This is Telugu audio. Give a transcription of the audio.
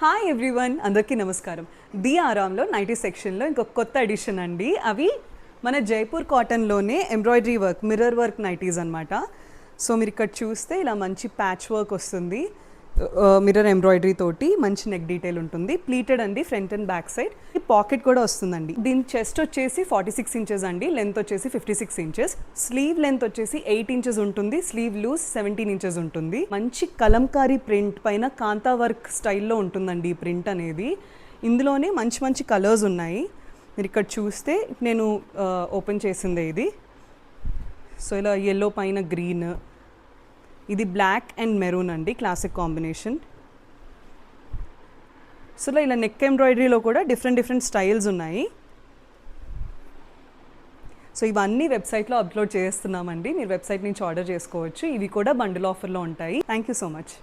హాయ్ ఎవ్రీవన్, అందరికీ నమస్కారం. ది ఆరాంలో నైటీ సెక్షన్లో ఇంకొక కొత్త ఎడిషన్ అండి. అవి మన జైపూర్ కాటన్లోనే embroidery work, mirror work nighties అనమాట. సో మీరు ఇక్కడ చూస్తే ఇలా మంచి ప్యాచ్ వర్క్ వస్తుంది, మిర్రర్ ఎంబ్రాయిడరీ తోటి మంచి నెక్ డీటెయిల్ ఉంటుంది. ప్లీటెడ్ అండి, ఫ్రంట్ అండ్ బ్యాక్ సైడ్. ఈ పాకెట్ కూడా వస్తుందండి. దీని చెస్ట్ వచ్చేసి 46 ఇంచెస్ అండి, లెంత్ వచ్చేసి 56 ఇంచెస్. స్లీవ్ లెంత్ వచ్చేసి 8 ఇంచెస్ ఉంటుంది, స్లీవ్ లూజ్ 17 ఇంచెస్ ఉంటుంది. మంచి కలంకారీ ప్రింట్ పైన కాంతా వర్క్ స్టైల్లో ఉంటుందండి ఈ ప్రింట్ అనేది. ఇందులోనే మంచి మంచి కలర్స్ ఉన్నాయి. మీరు ఇక్కడ చూస్తే నేను ఓపెన్ చేసిందే ఇది. సో ఇలా ఎల్లో పైన గ్రీన్, ఇది బ్లాక్ అండ్ మెరూన్ అండి, క్లాసిక్ కాంబినేషన్. సో ఇలా నెక్ ఎంబ్రాయిడరీలో కూడా డిఫరెంట్ స్టైల్స్ ఉన్నాయి. సో ఇవన్నీ వెబ్సైట్లో అప్లోడ్ చేస్తున్నామండి, మీరు వెబ్సైట్ నుంచి ఆర్డర్ చేసుకోవచ్చు. ఇవి కూడా బండిల్ ఆఫర్లో ఉంటాయి. Thank you so much.